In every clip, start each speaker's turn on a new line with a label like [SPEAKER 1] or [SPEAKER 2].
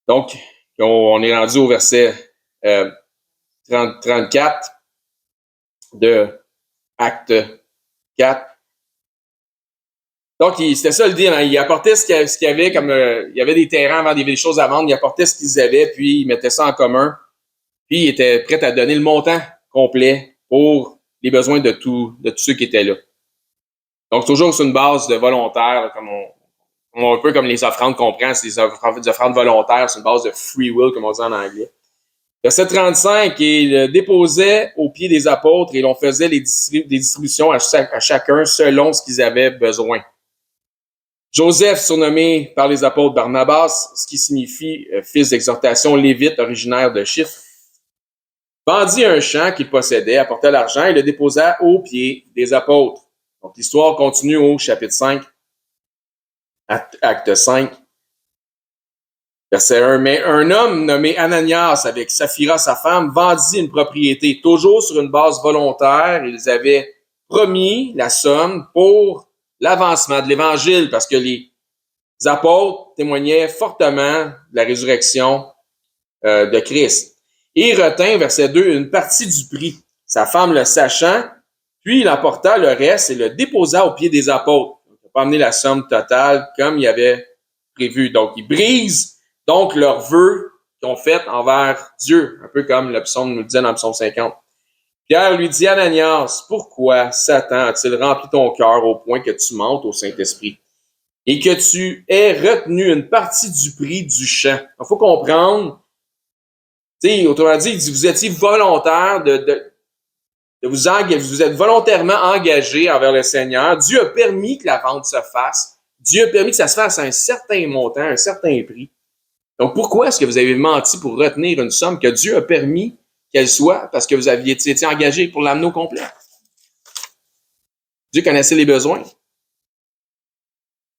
[SPEAKER 1] Donc, on est rendu au verset 34 de Acte 4. Donc, c'était ça le deal. Hein? Il apportait ce qu'il y avait, comme il y avait des terrains avant, il y avait des choses à vendre, il apportait ce qu'ils avaient, puis il mettait ça en commun. Puis il était prêt à donner le montant complet pour les besoins de tous ceux qui étaient là. Donc, toujours sur une base de volontaire, comme un peu comme les offrandes qu'on prend, c'est des offrandes volontaires, c'est une base de free will, comme on dit en anglais. Verset 35, il déposait aux pieds des apôtres et l'on faisait des distributions à chacun selon ce qu'ils avaient besoin. Joseph, surnommé par les apôtres Barnabas, ce qui signifie fils d'exhortation, lévite, originaire de Chypre, vendit un champ qu'il possédait, apporta l'argent et le déposa aux pieds des apôtres. Donc, l'histoire continue au chapitre 5, acte 5, verset 1. Mais un homme nommé Ananias, avec Saphira, sa femme, vendit une propriété, toujours sur une base volontaire. Ils avaient promis la somme pour l'avancement de l'Évangile, parce que les apôtres témoignaient fortement de la résurrection de Christ. Et il retint, verset 2, une partie du prix. Sa femme le sachant, puis il emporta le reste et le déposa aux pieds des apôtres. Il n'a pas amené la somme totale comme il avait prévu. Donc, il brise donc leurs vœux qu'ils ont fait envers Dieu, un peu comme le psaume nous le disait dans le psaume 50. Pierre lui dit, Ananias, pourquoi Satan a-t-il rempli ton cœur au point que tu mentes au Saint-Esprit et que tu aies retenu une partie du prix du champ? Il faut comprendre, autrement dit, il dit, vous étiez volontaire de vous engager, vous êtes volontairement engagé envers le Seigneur. Dieu a permis que la vente se fasse. Dieu a permis que ça se fasse à un certain montant, un certain prix. Donc, pourquoi est-ce que vous avez menti pour retenir une somme que Dieu a permis qu'elle soit? Parce que vous aviez été engagé pour l'amener au complet. Dieu connaissait les besoins.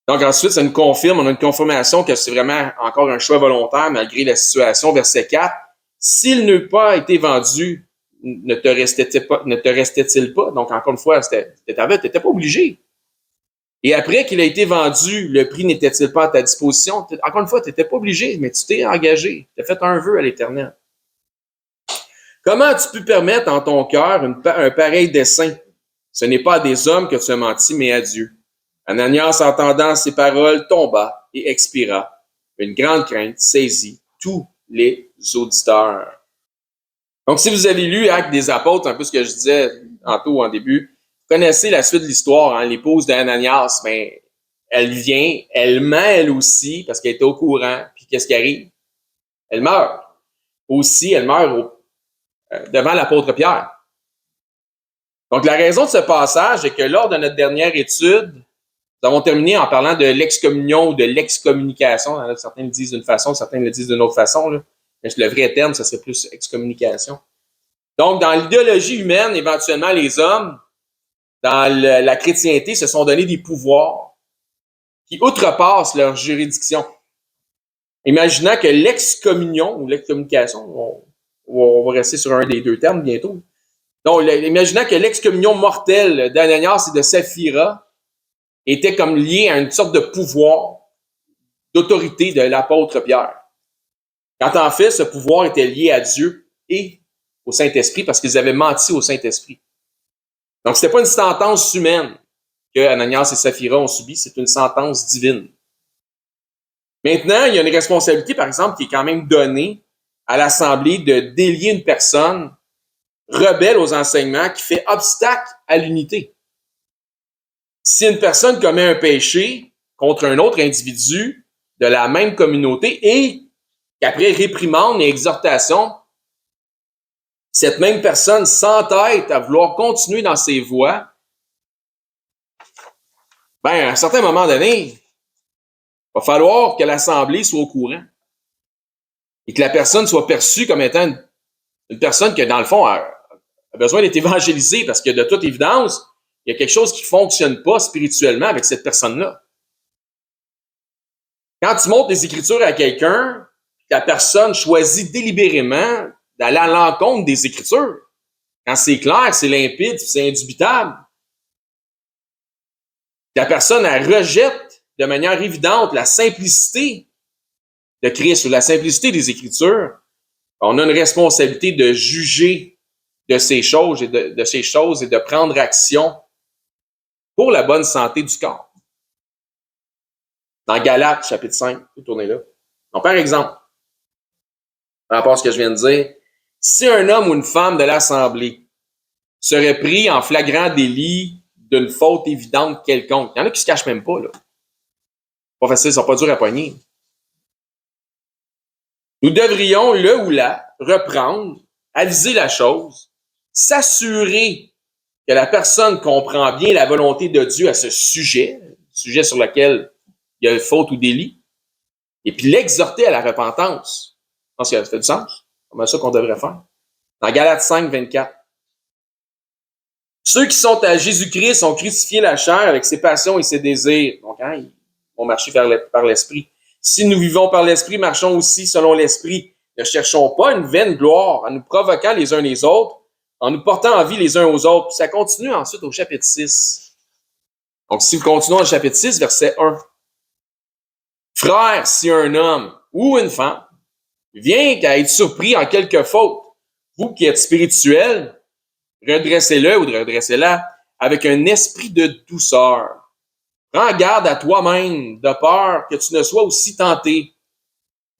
[SPEAKER 1] Donc, ensuite, ça nous confirme, on a une confirmation que c'est vraiment encore un choix volontaire malgré la situation. Verset 4. S'il n'eût pas été vendu, ne te restait-il pas? Donc, encore une fois, tu n'étais pas obligé. Et après qu'il a été vendu, le prix n'était-il pas à ta disposition? Encore une fois, tu n'étais pas obligé, mais tu t'es engagé. Tu as fait un vœu à l'Éternel. Comment as-tu pu permettre en ton cœur un pareil dessein? Ce n'est pas à des hommes que tu as menti, mais à Dieu. Ananias, entendant ces paroles, tomba et expira. Une grande crainte saisit tous les auditeurs. Donc, si vous avez lu Actes des Apôtres, un peu ce que je disais tantôt en début, vous connaissez la suite de l'histoire, hein, l'épouse d'Ananias, mais elle vient, elle ment elle aussi, parce qu'elle était au courant, puis qu'est-ce qui arrive? Elle meurt. Aussi, elle meurt devant l'apôtre Pierre. Donc, la raison de ce passage est que lors de notre dernière étude, nous avons terminé en parlant de l'excommunion ou de l'excommunication. Certains le disent d'une façon, certains le disent d'une autre façon. Là. Mais le vrai terme, ça serait plus excommunication. Donc, dans l'idéologie humaine, éventuellement, les hommes, dans la chrétienté, se sont donné des pouvoirs qui outrepassent leur juridiction. Imaginant que l'excommunion ou l'excommunication, on va rester sur un des deux termes bientôt. Donc, imaginant que l'excommunion mortelle d'Ananias et de Saphira était comme liée à une sorte de pouvoir, d'autorité de l'apôtre Pierre. Quand en fait, ce pouvoir était lié à Dieu et au Saint-Esprit parce qu'ils avaient menti au Saint-Esprit. Donc, c'était pas une sentence humaine que Ananias et Saphira ont subi, c'est une sentence divine. Maintenant, il y a une responsabilité, par exemple, qui est quand même donnée à l'Assemblée de délier une personne rebelle aux enseignements qui fait obstacle à l'unité. Si une personne commet un péché contre un autre individu de la même communauté et qu'après réprimande et exhortation, cette même personne s'entête à vouloir continuer dans ses voies, à un certain moment donné, il va falloir que l'Assemblée soit au courant et que la personne soit perçue comme étant une personne qui, dans le fond, a besoin d'être évangélisée parce que, de toute évidence, il y a quelque chose qui ne fonctionne pas spirituellement avec cette personne-là. Quand tu montres les Écritures à quelqu'un, la personne choisit délibérément d'aller à l'encontre des Écritures. Quand c'est clair, c'est limpide, c'est indubitable. La personne, elle rejette de manière évidente la simplicité de Christ ou la simplicité des Écritures, on a une responsabilité de juger de ces choses et de prendre action pour la bonne santé du corps. Dans Galates, chapitre 5, vous tournez là. Donc, par exemple, par rapport à ce que je viens de dire, si un homme ou une femme de l'Assemblée serait pris en flagrant délit d'une faute évidente quelconque, il y en a qui se cachent même pas, là. Pas facile, ils sont pas durs à pogner. Nous devrions, le ou la, reprendre, aviser la chose, s'assurer que la personne comprend bien la volonté de Dieu à ce sujet sur lequel il y a une faute ou délit, et puis l'exhorter à la repentance. Je pense que ça fait du sens. C'est ça qu'on devrait faire. Dans Galates 5, 24. Ceux qui sont à Jésus-Christ ont crucifié la chair avec ses passions et ses désirs. Donc, ils vont marcher par l'Esprit. Si nous vivons par l'Esprit, marchons aussi selon l'Esprit. Ne cherchons pas une vaine gloire en nous provoquant les uns les autres, en nous portant en vie les uns aux autres. Puis ça continue ensuite au chapitre 6. Donc, si vous continuez au chapitre 6, verset 1. Frère, si un homme ou une femme vient qu'à être surpris en quelque faute, vous qui êtes spirituels, redressez-le ou redressez-la avec un esprit de douceur. Prends garde à toi-même, de peur que tu ne sois aussi tenté.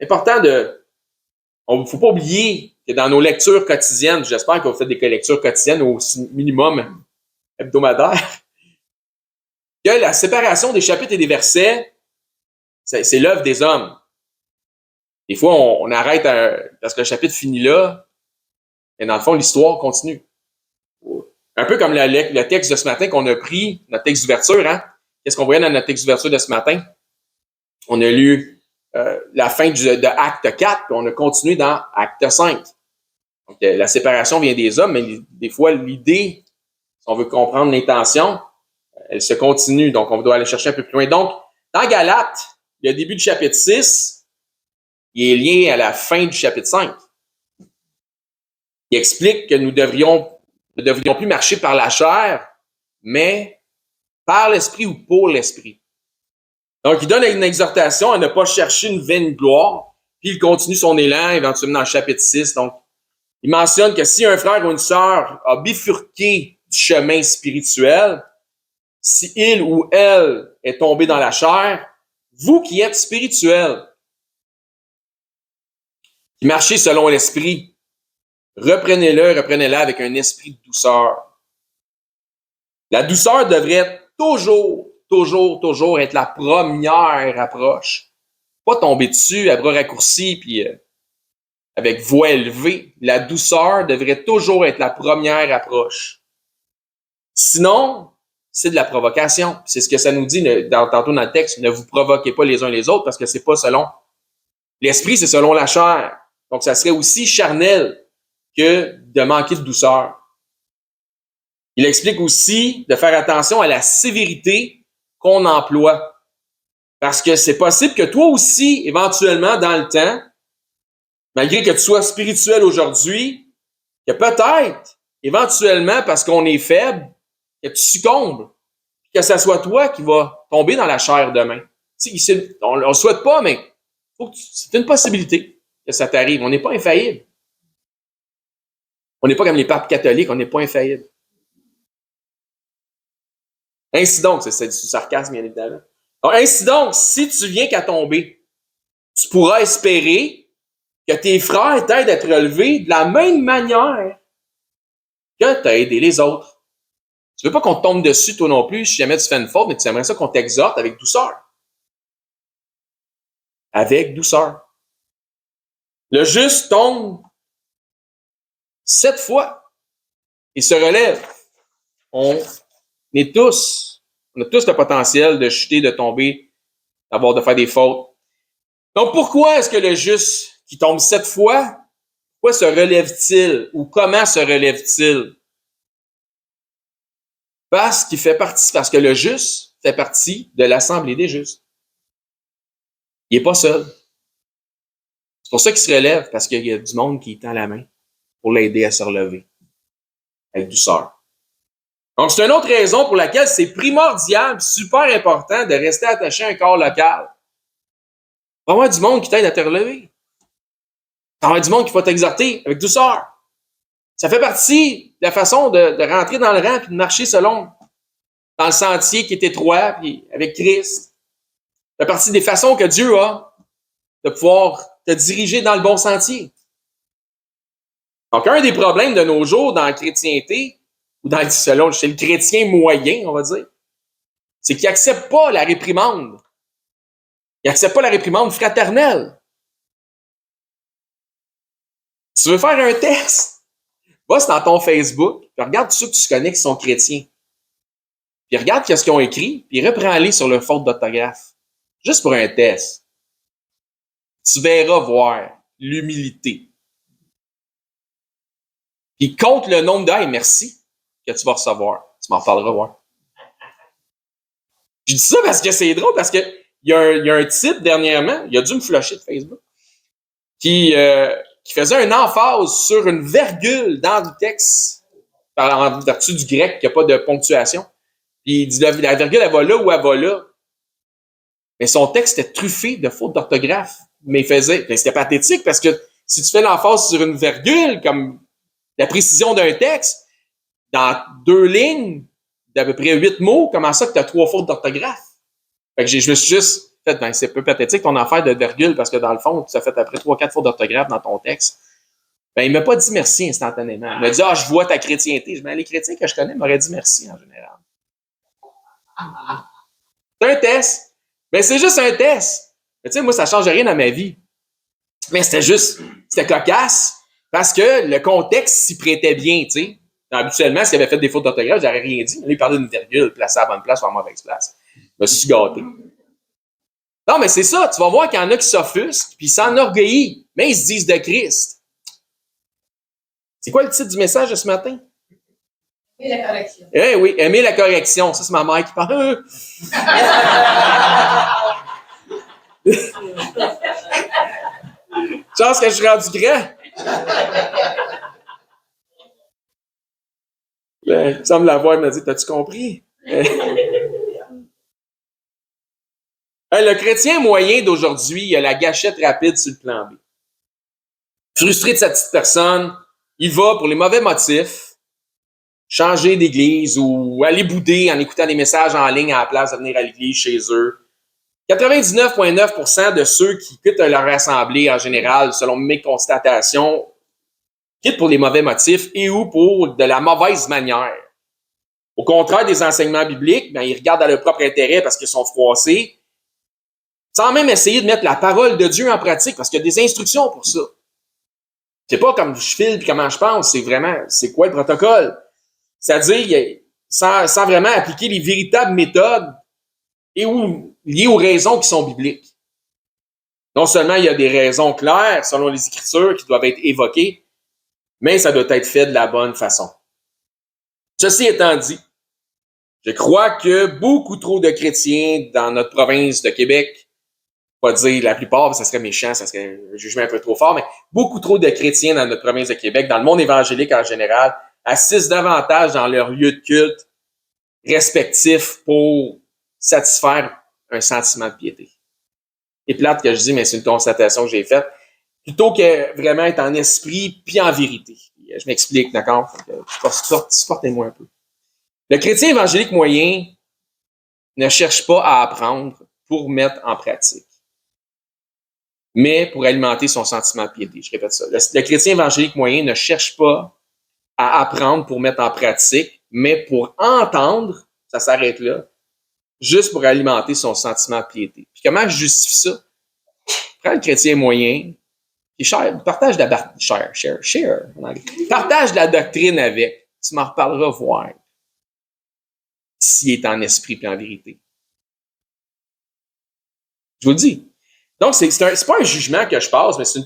[SPEAKER 1] Important il ne faut pas oublier que dans nos lectures quotidiennes, j'espère que vous faites des lectures quotidiennes au minimum hebdomadaire, que la séparation des chapitres et des versets, c'est l'œuvre des hommes. Des fois, on arrête parce que le chapitre finit là, et dans le fond, l'histoire continue. Un peu comme le texte de ce matin qu'on a pris, notre texte d'ouverture, hein? Qu'est-ce qu'on voyait dans notre texte d'ouverture de ce matin? On a lu la fin de Acte 4, puis on a continué dans Acte 5. Donc, la séparation vient des hommes, mais des fois, l'idée, si on veut comprendre l'intention, elle se continue. Donc, on doit aller chercher un peu plus loin. Donc, dans Galates, le début du chapitre 6, il est lié à la fin du chapitre 5. Il explique que nous ne devrions plus marcher par la chair, mais par l'esprit ou pour l'esprit. Donc, il donne une exhortation à ne pas chercher une vaine gloire, puis il continue son élan éventuellement dans le chapitre 6. Donc, il mentionne que si un frère ou une sœur a bifurqué du chemin spirituel, si il ou elle est tombé dans la chair, vous qui êtes spirituels, qui marchez selon l'esprit, reprenez-la avec un esprit de douceur. La douceur devrait toujours être la première approche. Pas tomber dessus à bras raccourcis puis avec voix élevée. La douceur devrait toujours être la première approche. Sinon, c'est de la provocation. C'est ce que ça nous dit tantôt dans le texte. Ne vous provoquez pas les uns les autres parce que c'est pas selon l'esprit, c'est selon la chair. Donc, ça serait aussi charnel que de manquer de douceur. Il explique aussi de faire attention à la sévérité qu'on emploie. Parce que c'est possible que toi aussi, éventuellement, dans le temps, malgré que tu sois spirituel aujourd'hui, que peut-être, éventuellement, parce qu'on est faible, que tu succombes, que ça soit toi qui va tomber dans la chair demain. On ne le souhaite pas, mais c'est une possibilité que ça t'arrive. On n'est pas infaillible. On n'est pas comme les papes catholiques, on n'est pas infaillible. Ainsi donc, c'est du sarcasme, bien évidemment. Donc, ainsi donc, si tu viens qu'à tomber, tu pourras espérer que tes frères t'aident à te relever de la même manière que tu as aidé les autres. Tu veux pas qu'on te tombe dessus, toi non plus, si jamais tu fais une faute, mais tu aimerais ça qu'on t'exhorte avec douceur. Avec douceur. Le juste tombe 7 fois et se relève. On a tous le potentiel de chuter, de tomber, de faire des fautes. Donc, pourquoi est-ce que le juste qui tombe 7 fois, pourquoi se relève-t-il ou comment se relève-t-il? Parce que le juste fait partie de l'assemblée des justes. Il n'est pas seul. C'est pour ça qu'il se relève, parce qu'il y a du monde qui tend la main pour l'aider à se relever avec douceur. Donc, c'est une autre raison pour laquelle c'est primordial, super important de rester attaché à un corps local. va y avoir du monde qui t'aide à te relever. Il va y avoir du monde qui va t'exhorter avec douceur. Ça fait partie de la façon de rentrer dans le rang et de marcher selon dans le sentier qui est étroit puis avec Christ. Ça fait partie des façons que Dieu a de pouvoir te diriger dans le bon sentier. Donc, un des problèmes de nos jours dans la chrétienté, ou dans chez le chrétien moyen, on va dire, c'est qu'il n'accepte pas la réprimande. Il n'accepte pas la réprimande fraternelle. Tu veux faire un test? Va dans ton Facebook, puis regarde tous ceux que tu connais qui sont chrétiens. Puis regarde ce qu'ils ont écrit, puis reprends-les sur leur faute d'orthographe. Juste pour un test. Tu verras voir l'humilité. Puis compte le nombre de « Hey, merci » que tu vas recevoir. Tu m'en parleras, voir. Je dis ça parce que c'est drôle, parce que il y a un type dernièrement, il a dû me flusher de Facebook, qui faisait une emphase sur une virgule dans le texte, en vertu du grec, qu'il n'y a pas de ponctuation. Puis il dit la virgule, elle va là ou elle va là. Mais son texte était truffé de fautes d'orthographe. Mais c'était pathétique parce que si tu fais l'emphase sur une virgule, comme la précision d'un texte, dans 2 lignes, d'à peu près 8 mots, comment ça que tu as 3 fautes d'orthographe? Fait que je me suis juste fait, c'est peu pathétique ton affaire de virgule parce que dans le fond, ça fait après 3-4 fautes d'orthographe dans ton texte. Il m'a pas dit merci instantanément. Il m'a dit, je vois ta chrétienté. Les chrétiens que je connais m'auraient dit merci en général. C'est un test. C'est juste un test. Mais tu sais, moi, ça change rien dans ma vie. Mais c'était cocasse parce que le contexte s'y prêtait bien, tu sais. Habituellement, s'il avait fait des fautes d'orthographe, j'aurais rien dit. Là, il parlait d'une virgule, placée à la bonne place ou à la mauvaise place. Je me suis gâté. Non, mais c'est ça. Tu vas voir qu'il y en a qui s'offusquent, puis ils s'enorgueillissent, mais ils se disent de Christ. C'est quoi le titre du message de ce matin?
[SPEAKER 2] Aimer la correction.
[SPEAKER 1] Eh oui, aimer la correction. Ça, c'est ma mère qui parle. Chance que je suis rendu grand. Il me semble la voix, elle m'a dit, t'as-tu compris? Le chrétien moyen d'aujourd'hui, il a la gâchette rapide sur le plan B. Frustré de sa petite personne, il va pour les mauvais motifs, changer d'église ou aller bouder en écoutant des messages en ligne à la place de venir à l'église chez eux. 99,9% de ceux qui quittent leur assemblée en général, selon mes constatations, quittent pour les mauvais motifs et ou pour de la mauvaise manière. Au contraire des enseignements bibliques, ils regardent à leur propre intérêt parce qu'ils sont froissés, sans même essayer de mettre la parole de Dieu en pratique, parce qu'il y a des instructions pour ça. C'est pas comme je file et comment je pense, c'est vraiment, c'est quoi le protocole? C'est-à-dire, sans vraiment appliquer les véritables méthodes et ou liées aux raisons qui sont bibliques. Non seulement il y a des raisons claires, selon les Écritures, qui doivent être évoquées, mais ça doit être fait de la bonne façon. Ceci étant dit, je crois que beaucoup trop de chrétiens dans notre province de Québec, pas dire la plupart, ça serait méchant, ça serait un jugement un peu trop fort, mais beaucoup trop de chrétiens dans notre province de Québec, dans le monde évangélique en général, assistent davantage dans leur lieu de culte respectif pour satisfaire un sentiment de piété. C'est plate que je dis, mais c'est une constatation que j'ai faite. Plutôt que vraiment être en esprit puis en vérité. Je m'explique, d'accord? Supportez-moi un peu. Le chrétien évangélique moyen ne cherche pas à apprendre pour mettre en pratique, mais pour alimenter son sentiment de piété. Je répète ça. Le chrétien évangélique moyen ne cherche pas à apprendre pour mettre en pratique, mais pour entendre, ça s'arrête là, juste pour alimenter son sentiment de piété. Puis comment je justifie ça? Prends le chrétien moyen, puis partage de la partage de la doctrine avec. Tu m'en reparleras voir s'il est en esprit et en vérité. Je vous le dis. Donc, c'est pas un jugement que je passe, mais c'est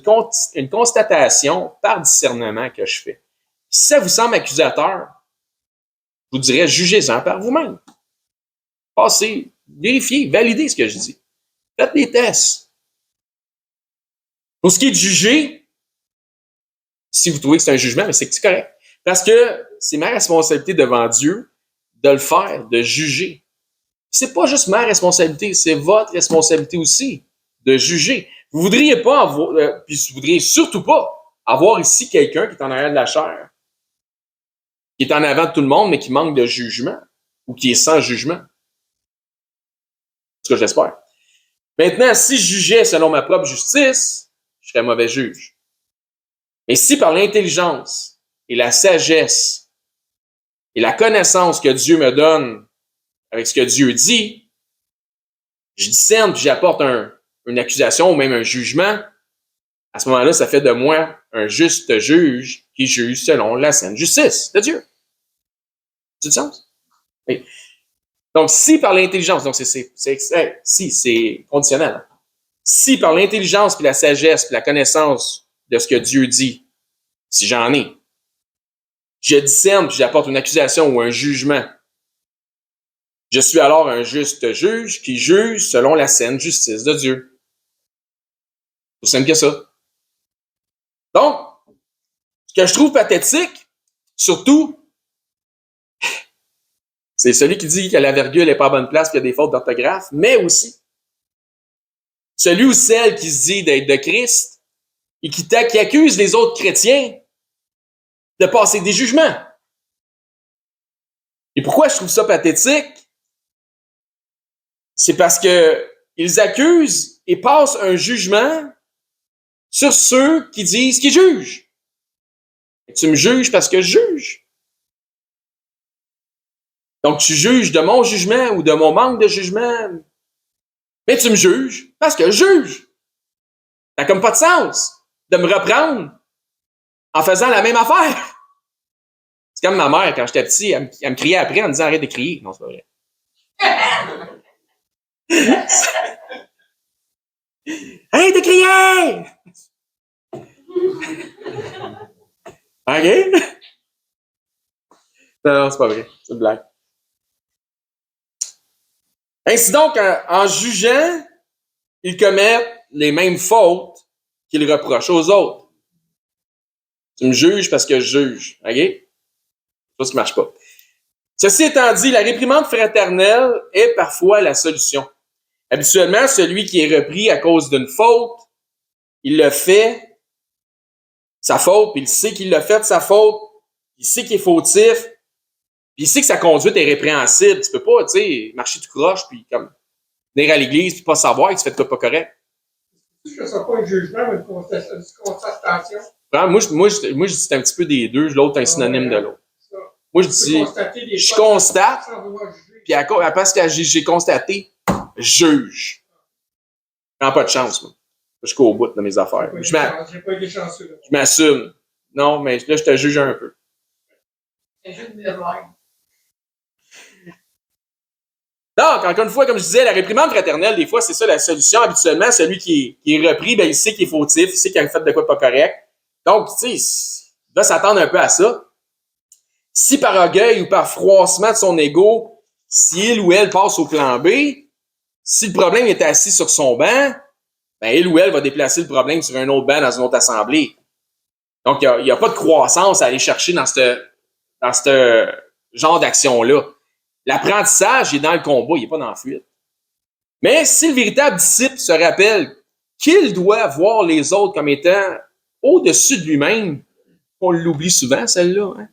[SPEAKER 1] une constatation par discernement que je fais. Si ça vous semble accusateur, je vous dirais, jugez-en par vous-même. Passez, vérifiez, validez ce que je dis. Faites des tests. Pour ce qui est de juger, si vous trouvez que c'est un jugement, mais c'est correct. Parce que c'est ma responsabilité devant Dieu de le faire, de juger. C'est pas juste ma responsabilité, c'est votre responsabilité aussi. de juger. Vous voudriez pas avoir, puis vous voudriez surtout pas avoir ici quelqu'un qui est en arrière de la chair, qui est en avant de tout le monde, mais qui manque de jugement, ou qui est sans jugement. C'est ce que j'espère. Maintenant, si je jugeais selon ma propre justice, je serais mauvais juge. Mais si par l'intelligence et la sagesse et la connaissance que Dieu me donne avec ce que Dieu dit, je discerne puis j'apporte une accusation ou même un jugement, à ce moment-là, ça fait de moi un juste juge qui juge selon la sainte justice de Dieu. C'est du sens? Oui. Donc, si par l'intelligence, donc c'est conditionnel. Hein? Si par l'intelligence puis la sagesse puis la connaissance de ce que Dieu dit, si j'en ai, je discerne puis j'apporte une accusation ou un jugement, je suis alors un juste juge qui juge selon la sainte justice de Dieu. C'est aussi simple que ça. Donc, ce que je trouve pathétique, surtout, c'est celui qui dit que la virgule n'est pas à bonne place, qu'il y a des fautes d'orthographe, mais aussi celui ou celle qui se dit d'être de Christ et qui accuse les autres chrétiens de passer des jugements. Et pourquoi je trouve ça pathétique? C'est parce que ils accusent et passent un jugement sur ceux qui disent qu'ils jugent. Et tu me juges parce que je juge. Donc, tu juges de mon jugement ou de mon manque de jugement. Mais tu me juges parce que je juge. Ça n'a comme pas de sens de me reprendre en faisant la même affaire. C'est comme ma mère, quand j'étais petit, elle me criait après en me disant « Arrête de crier ». Non, c'est pas vrai. Arrête de crier! OK? Non, c'est pas vrai. C'est une blague. Ainsi donc, en jugeant, ils commettent les mêmes fautes qu'ils reprochent aux autres. Tu me juges parce que je juge. OK? C'est ça qui ne marche pas. Ceci étant dit, la réprimande fraternelle est parfois la solution. Habituellement, celui qui est repris à cause d'une faute, il le fait, sa faute, puis il sait qu'il l'a fait, sa faute, il sait qu'il est fautif, puis il sait que sa conduite est répréhensible. Tu peux pas, tu sais, marcher tout croche, puis comme venir à l'église, puis pas savoir que tu fais de quoi pas correct.
[SPEAKER 3] Je ne fais pas un jugement, mais une constatation.
[SPEAKER 1] Moi, je dis c'est un petit peu des deux, l'autre est un synonyme de l'autre. Moi, je dis, je constate, puis parce que j'ai constaté, je juge. Je prends pas de chance, moi. Je suis au bout de mes affaires.
[SPEAKER 3] J'ai pas été chanceux.
[SPEAKER 1] Je m'assume. Non, mais là, je te juge un peu.
[SPEAKER 2] C'est juste de même.
[SPEAKER 1] Donc, encore une fois, comme je disais, la réprimande fraternelle, des fois, c'est ça la solution. Habituellement, celui qui est repris, ben, il sait qu'il est fautif, il sait qu'il a fait de quoi pas correct. Donc, tu sais, il va s'attendre un peu à ça. Si par orgueil ou par froissement de son ego, si il ou elle passe au plan B, si le problème est assis sur son banc, ben, il ou elle va déplacer le problème sur un autre banc dans une autre assemblée. Donc, il n'y a pas de croissance à aller chercher dans ce genre d'action-là. L'apprentissage est dans le combat, il n'est pas dans la fuite. Mais si le véritable disciple se rappelle qu'il doit voir les autres comme étant au-dessus de lui-même, on l'oublie souvent, celle-là. Hein?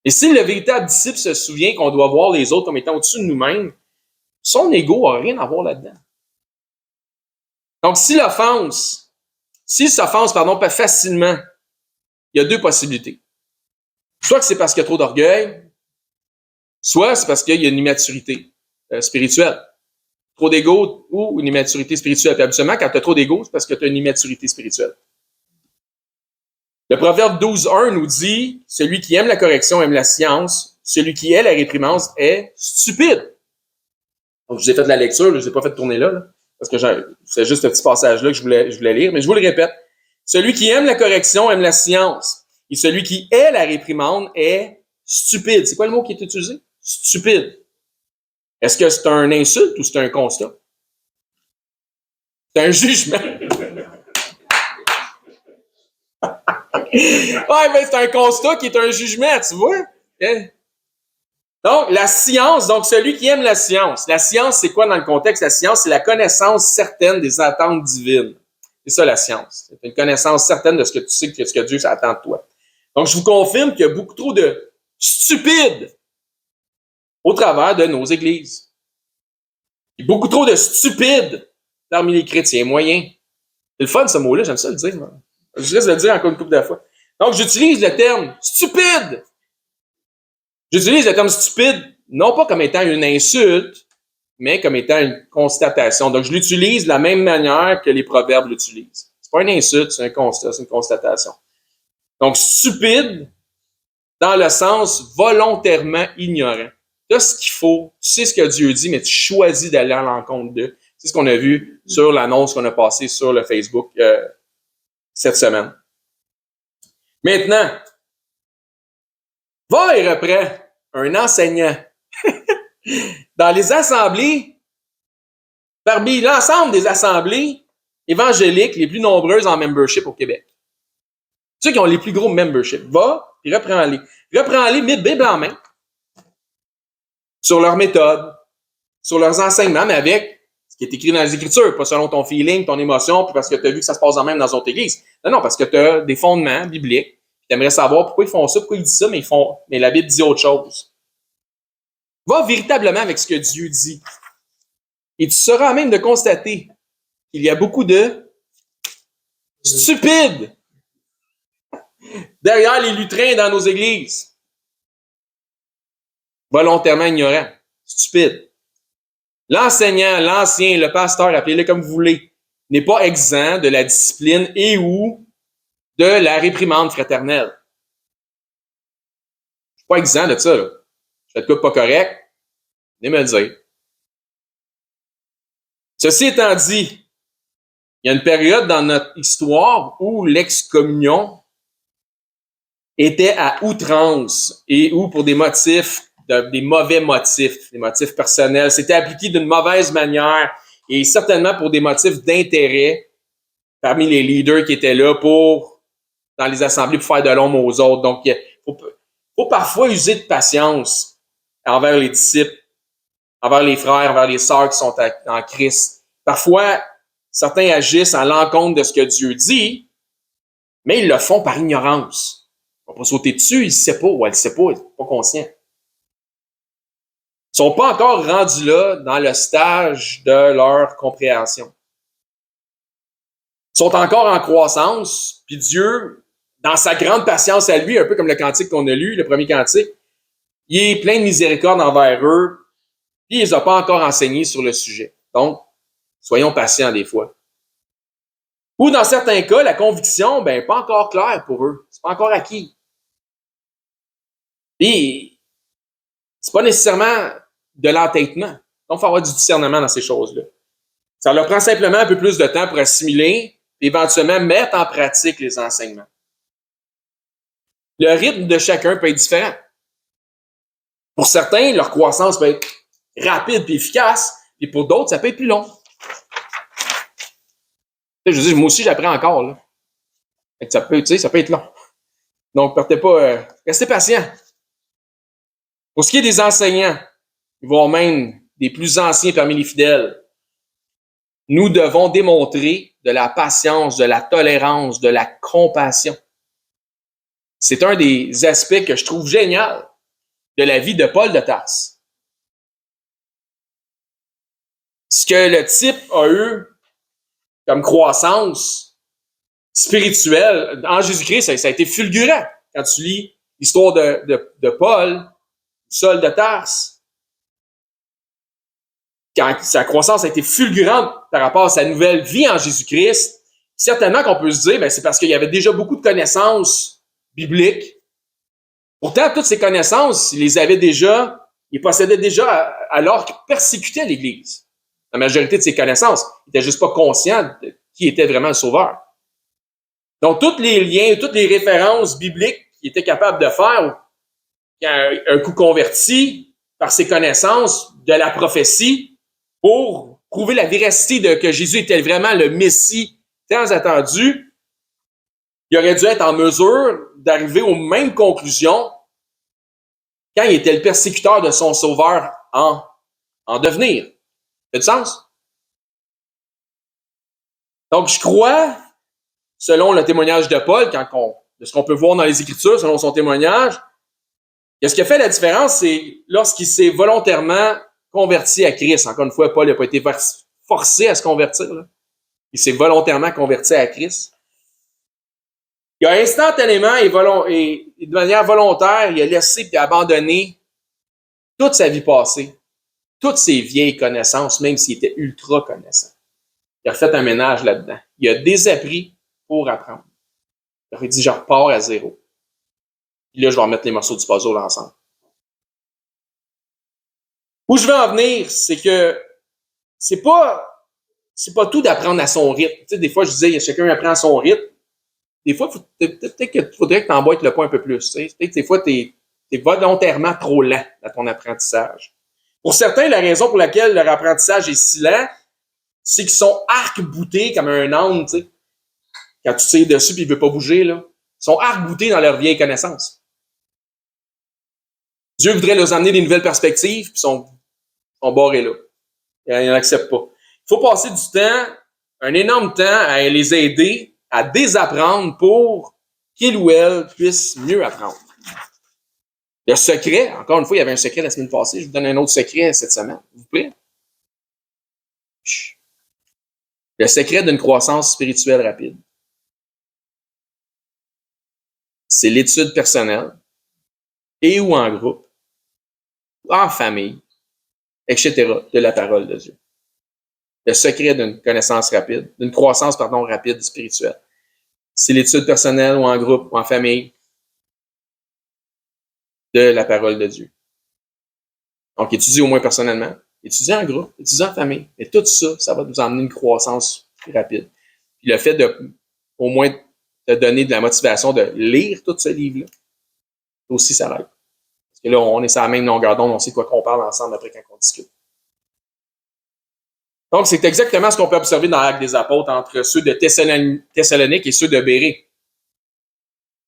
[SPEAKER 1] Et si le véritable disciple se souvient qu'on doit voir les autres comme étant au-dessus de nous-mêmes, son ego n'a rien à voir là-dedans. Donc, s'il s'offense, facilement, il y a deux possibilités. Soit que c'est parce qu'il y a trop d'orgueil, soit c'est parce qu'il y a une immaturité spirituelle. Trop d'ego ou une immaturité spirituelle. Puis habituellement, quand tu as trop d'ego, c'est parce que tu as une immaturité spirituelle. Le Proverbe 12.1 nous dit « Celui qui aime la correction aime la science, celui qui hait la réprimande est stupide. » Donc, je vous ai fait de la lecture, je ne vous ai pas fait tourner là, parce que c'est juste ce petit passage-là que je voulais lire, mais je vous le répète. Celui qui aime la correction aime la science, et celui qui hait la réprimande est stupide. C'est quoi le mot qui est utilisé? Stupide. Est-ce que c'est un insulte ou c'est un constat? C'est un jugement. Ouais, mais c'est un constat qui est un jugement, tu vois? Donc, la science, donc celui qui aime la science. La science, c'est quoi dans le contexte? La science, c'est la connaissance certaine des attentes divines. C'est ça, la science. C'est une connaissance certaine de ce que tu sais, de ce que Dieu attend de toi. Donc, je vous confirme qu'il y a beaucoup trop de stupides au travers de nos églises. Il y a beaucoup trop de stupides parmi les chrétiens moyens. C'est le fun, ce mot-là, j'aime ça le dire. Moi. Je risque de le dire encore une couple de fois. Donc, j'utilise le terme stupide. J'utilise le terme stupide, non pas comme étant une insulte, mais comme étant une constatation. Donc, je l'utilise de la même manière que les proverbes l'utilisent. C'est pas une insulte, c'est un constat, c'est une constatation. Donc, stupide, dans le sens volontairement ignorant. Tu as ce qu'il faut, tu sais ce que Dieu dit, mais tu choisis d'aller à l'encontre d'eux. C'est ce qu'on a vu sur l'annonce qu'on a passée sur le Facebook cette semaine. Maintenant, va et reprend un enseignant dans les assemblées, parmi l'ensemble des assemblées évangéliques les plus nombreuses en membership au Québec. Ceux qui ont les plus gros memberships. Va et reprends-les. Reprends-les, mets Bible en main, sur leur méthode, sur leurs enseignements, mais avec ce qui est écrit dans les Écritures, pas selon ton feeling, ton émotion, puis parce que tu as vu que ça se passe en même dans une autre église. Non, parce que tu as des fondements bibliques. Tu aimerais savoir pourquoi ils font ça, pourquoi ils disent ça, mais la Bible dit autre chose. Va véritablement avec ce que Dieu dit. Et tu sauras même de constater qu'il y a beaucoup de stupides derrière les lutrins dans nos églises. Volontairement ignorants. Stupides. L'enseignant, l'ancien, le pasteur, appelez-le comme vous voulez, n'est pas exempt de la discipline et ou de la réprimande fraternelle. Je suis pas exempt de ça, là. Je fais de quoi pas correct, venez me le dire. Ceci étant dit, il y a une période dans notre histoire où l'excommunion était à outrance et où pour des motifs, des mauvais motifs, des motifs personnels, c'était appliqué d'une mauvaise manière et certainement pour des motifs d'intérêt parmi les leaders qui étaient là dans les assemblées pour faire de l'ombre aux autres. Donc, il faut parfois user de patience envers les disciples, envers les frères, envers les sœurs qui sont en Christ. Parfois, certains agissent à l'encontre de ce que Dieu dit, mais ils le font par ignorance. On va pas sauter dessus, il ne sait pas, ou elle ne sait pas, il n'est pas conscient. Ils ne sont pas encore rendus là dans le stage de leur compréhension. Ils sont encore en croissance, puis Dieu, dans sa grande patience à lui, un peu comme le cantique qu'on a lu, le premier cantique, il est plein de miséricorde envers eux, puis il ne les a pas encore enseignés sur le sujet. Donc, soyons patients des fois. Ou dans certains cas, la conviction, pas encore claire pour eux. C'est pas encore acquis. Puis, c'est pas nécessairement de l'entêtement. Donc, il faut avoir du discernement dans ces choses-là. Ça leur prend simplement un peu plus de temps pour assimiler et éventuellement mettre en pratique les enseignements. Le rythme de chacun peut être différent. Pour certains, leur croissance peut être rapide et efficace, et pour d'autres, ça peut être plus long. Je veux dire, moi aussi, j'apprends encore. Là. Ça peut être long. Donc, restez patient. Pour ce qui est des enseignants, voire même des plus anciens parmi les fidèles, nous devons démontrer de la patience, de la tolérance, de la compassion. C'est un des aspects que je trouve génial de la vie de Paul de Tarse. Ce que le type a eu comme croissance spirituelle en Jésus-Christ, ça a été fulgurant. Quand tu lis l'histoire de Paul, Saul de Tarse, quand sa croissance a été fulgurante par rapport à sa nouvelle vie en Jésus-Christ, certainement qu'on peut se dire, c'est parce qu'il y avait déjà beaucoup de connaissances bibliques. Pourtant, toutes ces connaissances, il possédait déjà alors qu'il persécutait l'Église. La majorité de ses connaissances, il n'était juste pas conscient de qui était vraiment le Sauveur. Donc, tous les liens, toutes les références bibliques qu'il était capable de faire, un coup converti par ses connaissances de la prophétie pour prouver la véracité que Jésus était vraiment le Messie tant attendu, il aurait dû être en mesure d'arriver aux mêmes conclusions quand il était le persécuteur de son sauveur en devenir. Ça fait du sens? Donc, je crois, selon le témoignage de Paul, de ce qu'on peut voir dans les Écritures, selon son témoignage, que ce qui a fait la différence, c'est lorsqu'il s'est volontairement converti à Christ. Encore une fois, Paul n'a pas été forcé à se convertir. Là. Il s'est volontairement converti à Christ. Il a instantanément et de manière volontaire, il a laissé et abandonné toute sa vie passée, toutes ses vieilles connaissances, même s'il était ultra connaissant. Il a refait un ménage là-dedans. Il a désappris pour apprendre. Il a dit, je repars à zéro. Puis là, je vais remettre les morceaux du puzzle ensemble. Où je veux en venir, c'est que c'est pas tout d'apprendre à son rythme. Tu sais, des fois, je disais, chacun apprend à son rythme. Des fois, peut-être qu'il faudrait que tu emboîtes le pas un peu plus. Tu sais. Peut-être que des fois, tu es volontairement trop lent dans ton apprentissage. Pour certains, la raison pour laquelle leur apprentissage est si lent, c'est qu'ils sont arc-boutés comme un âne, tu sais. Quand tu tires dessus et il ne veut pas bouger, là. Ils sont arc-boutés dans leur vieille connaissance. Dieu voudrait leur amener des nouvelles perspectives, puis ils sont barrés là. Ils n'acceptent pas. Il faut passer du temps, un énorme temps, à les aider à désapprendre pour qu'ils ou elles puissent mieux apprendre. Le secret, encore une fois, il y avait un secret la semaine passée, je vous donne un autre secret cette semaine. Vous prêts? Le secret d'une croissance spirituelle rapide. C'est l'étude personnelle, et ou en groupe, en famille, etc., de la parole de Dieu. Le secret d'une connaissance rapide, d'une croissance, rapide spirituelle. C'est l'étude personnelle ou en groupe ou en famille de la parole de Dieu. Donc, étudier au moins personnellement, étudier en groupe, étudier en famille. Et tout ça, ça va nous emmener une croissance rapide. Puis le fait de, au moins, te donner de la motivation de lire tout ce livre-là, aussi, ça l'aide. Parce que là, on est sur la même longueur d'onde, on sait de quoi qu'on parle ensemble après quand on discute. Donc, c'est exactement ce qu'on peut observer dans l'Acte des Apôtres entre ceux de Thessalonique et ceux de Bérée.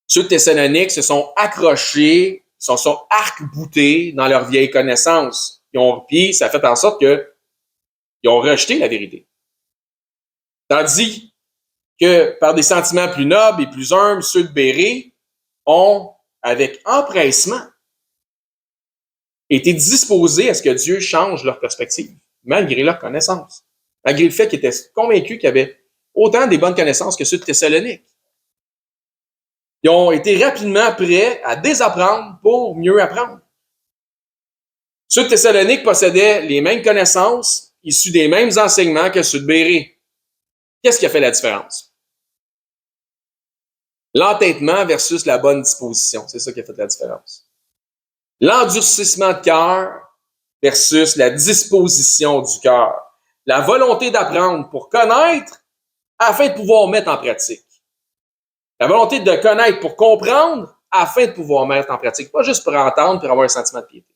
[SPEAKER 1] Ceux de Thessalonique se sont accrochés, se sont arc-boutés dans leur vieille connaissance. Puis ça a fait en sorte qu'ils ont rejeté la vérité. Tandis que par des sentiments plus nobles et plus humbles, ceux de Bérée ont, avec empressement, été disposés à ce que Dieu change leur perspective, malgré leur connaissance. Malgré le fait qu'ils étaient convaincus qu'ils avaient autant des bonnes connaissances que ceux de Thessalonique. Ils ont été rapidement prêts à désapprendre pour mieux apprendre. Ceux de Thessalonique possédaient les mêmes connaissances, issus des mêmes enseignements que ceux de Bérée. Qu'est-ce qui a fait la différence? L'entêtement versus la bonne disposition. C'est ça qui a fait la différence. L'endurcissement de cœur versus la disposition du cœur. La volonté d'apprendre pour connaître afin de pouvoir mettre en pratique. La volonté de connaître pour comprendre afin de pouvoir mettre en pratique. Pas juste pour entendre, pour avoir un sentiment de piété.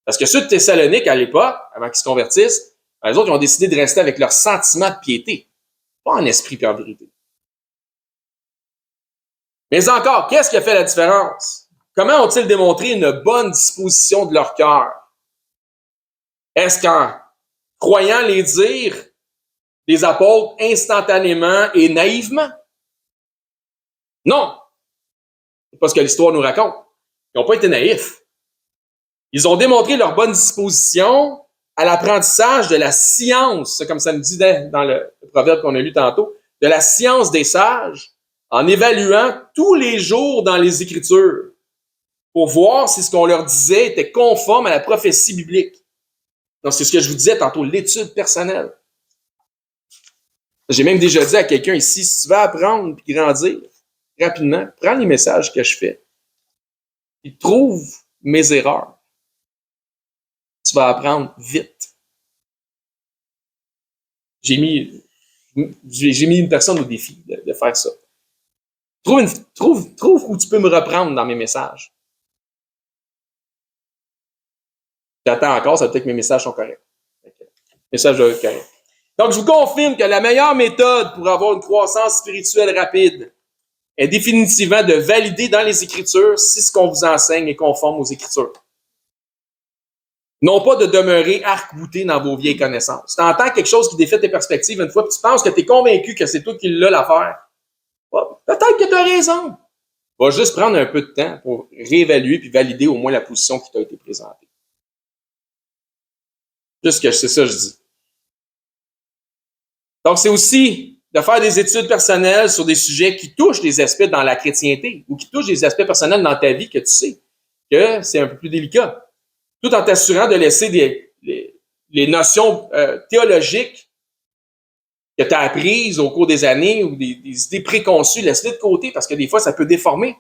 [SPEAKER 1] Parce que ceux de Thessalonique, à l'époque, avant qu'ils se convertissent, les autres, ils ont décidé de rester avec leur sentiment de piété. Pas en esprit et en vérité. Mais encore, qu'est-ce qui a fait la différence? Comment ont-ils démontré une bonne disposition de leur cœur? Est-ce qu'en croyant les dires des apôtres instantanément et naïvement? Non. C'est pas ce que l'histoire nous raconte. Ils n'ont pas été naïfs. Ils ont démontré leur bonne disposition à l'apprentissage de la science, comme ça nous dit dans le proverbe qu'on a lu tantôt, de la science des sages, en évaluant tous les jours dans les Écritures pour voir si ce qu'on leur disait était conforme à la prophétie biblique. Donc, c'est ce que je vous disais tantôt, l'étude personnelle. J'ai même déjà dit à quelqu'un ici, si tu veux apprendre et grandir rapidement, prends les messages que je fais et trouve mes erreurs. Tu vas apprendre vite. J'ai mis une personne au défi de faire ça. Trouve où tu peux me reprendre dans mes messages. J'attends encore, ça veut dire que mes messages sont corrects. Message correct. Donc, je vous confirme que la meilleure méthode pour avoir une croissance spirituelle rapide est définitivement de valider dans les Écritures si ce qu'on vous enseigne est conforme aux Écritures. Non pas de demeurer arc-bouté dans vos vieilles connaissances. Tu entends quelque chose qui défait tes perspectives une fois, puis tu penses que tu es convaincu que c'est toi qui l'as l'affaire. Peut-être que tu as raison. Va juste prendre un peu de temps pour réévaluer puis valider au moins la position qui t'a été présentée. Juste que c'est ça que je dis. Donc, c'est aussi de faire des études personnelles sur des sujets qui touchent des aspects dans la chrétienté ou qui touchent des aspects personnels dans ta vie que tu sais que c'est un peu plus délicat. Tout en t'assurant de laisser les notions théologiques que tu as apprises au cours des années ou des idées préconçues, laisse-les de côté parce que des fois, ça peut déformer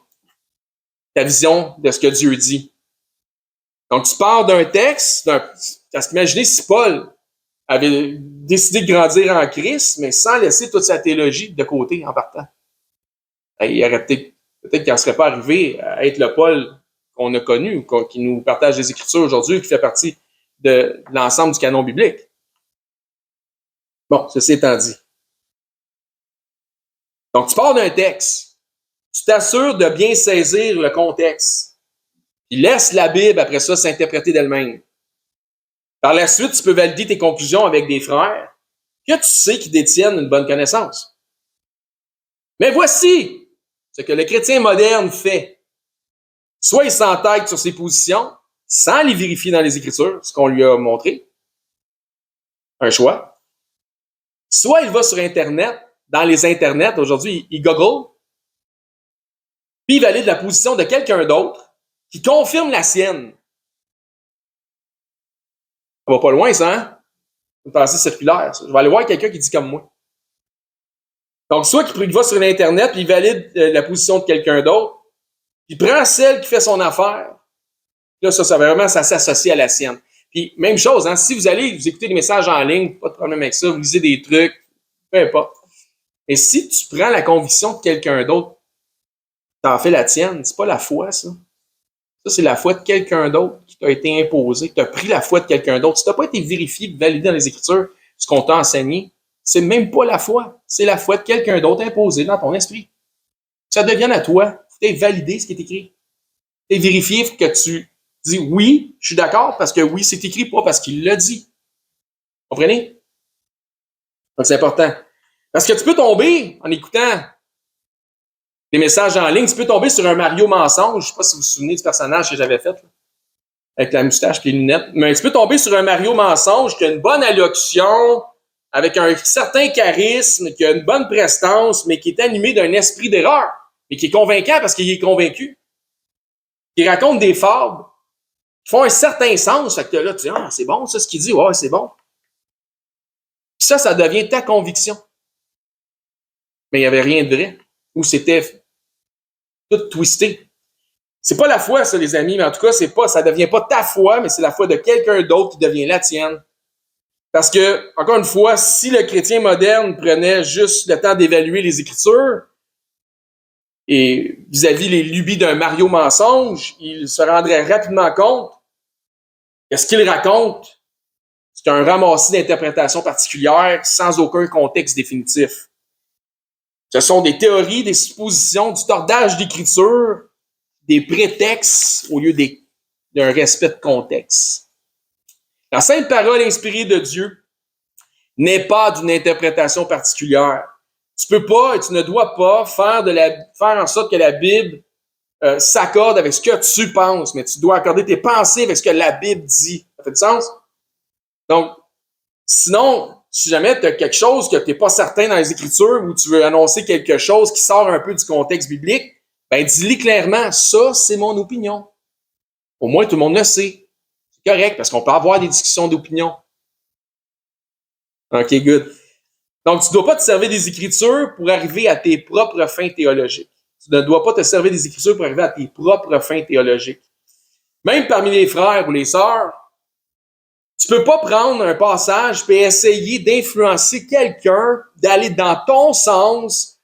[SPEAKER 1] ta vision de ce que Dieu dit. Donc, tu pars d'un texte, parce qu'imaginez si Paul avait décidé de grandir en Christ, mais sans laisser toute sa théologie de côté en partant. Il aurait peut-être qu'il n'en serait pas arrivé à être le Paul qu'on a connu, qui nous partage les Écritures aujourd'hui, qui fait partie de l'ensemble du canon biblique. Bon, ceci étant dit. Donc, tu pars d'un texte, tu t'assures de bien saisir le contexte, puis laisse la Bible, après ça, s'interpréter d'elle-même. Par la suite, tu peux valider tes conclusions avec des frères que tu sais qui détiennent une bonne connaissance. Mais voici ce que le chrétien moderne fait. Soit il s'entête sur ses positions, sans les vérifier dans les Écritures, ce qu'on lui a montré. Un choix. Soit il va sur Internet, dans les Internets, aujourd'hui, il google, puis il valide la position de quelqu'un d'autre qui confirme la sienne. Ça va pas loin, ça, hein? Une pensée circulaire. Je vais aller voir quelqu'un qui dit comme moi. Donc, soit il va sur l'Internet, puis il valide la position de quelqu'un d'autre, puis il prend celle qui fait son affaire. Là, ça vraiment, ça s'associe à la sienne. Puis, même chose, hein, si vous allez vous écouter des messages en ligne, pas de problème avec ça, vous lisez des trucs, peu importe. Mais si tu prends la conviction de quelqu'un d'autre, t'en fais la tienne, c'est pas la foi, ça. Ça, c'est la foi de quelqu'un d'autre qui t'a été imposée. Tu as pris la foi de quelqu'un d'autre. Si tu n'as pas été vérifié, validé dans les Écritures, ce qu'on t'a enseigné, c'est même pas la foi. C'est la foi de quelqu'un d'autre imposée dans ton esprit. Ça devienne à toi. Tu es validé ce qui est écrit. Tu es vérifié, il faut que tu dis oui, je suis d'accord, parce que oui, c'est écrit, pas parce qu'il l'a dit. Vous comprenez? Donc, c'est important. Parce que tu peux tomber en écoutant des messages en ligne, tu peux tomber sur un Mario mensonge. Je ne sais pas si vous vous souvenez du personnage que j'avais fait, là, avec la moustache et les lunettes. Mais tu peux tomber sur un Mario mensonge qui a une bonne allocution, avec un certain charisme, qui a une bonne prestance, mais qui est animé d'un esprit d'erreur, mais qui est convaincant parce qu'il est convaincu. Qui raconte des fables qui font un certain sens. Fait que là, tu dis, ah, c'est bon, ça, ce qu'il dit, ouais, c'est bon. Puis ça devient ta conviction. Mais il n'y avait rien de vrai. Ou c'était tout twisté. C'est pas la foi, ça, les amis, mais en tout cas, ça devient pas ta foi, mais c'est la foi de quelqu'un d'autre qui devient la tienne. Parce que, encore une fois, si le chrétien moderne prenait juste le temps d'évaluer les Écritures, et vis-à-vis les lubies d'un Mario mensonge, il se rendrait rapidement compte que ce qu'il raconte, c'est un ramassis d'interprétations particulières sans aucun contexte définitif. Ce sont des théories, des suppositions, du tordage d'écriture, des prétextes au lieu d'un respect de contexte. La sainte parole inspirée de Dieu n'est pas d'une interprétation particulière. Tu peux pas et tu ne dois pas faire en sorte que la Bible s'accorde avec ce que tu penses, mais tu dois accorder tes pensées avec ce que la Bible dit. Ça fait du sens? Donc, sinon, si jamais tu as quelque chose que tu n'es pas certain dans les Écritures ou tu veux annoncer quelque chose qui sort un peu du contexte biblique, ben dis-le clairement, ça, c'est mon opinion. Au moins, tout le monde le sait. C'est correct, parce qu'on peut avoir des discussions d'opinion. OK, good. Donc, tu ne dois pas te servir des Écritures pour arriver à tes propres fins théologiques. Tu ne dois pas te servir des Écritures pour arriver à tes propres fins théologiques. Même parmi les frères ou les sœurs, tu peux pas prendre un passage et essayer d'influencer quelqu'un, d'aller dans ton sens,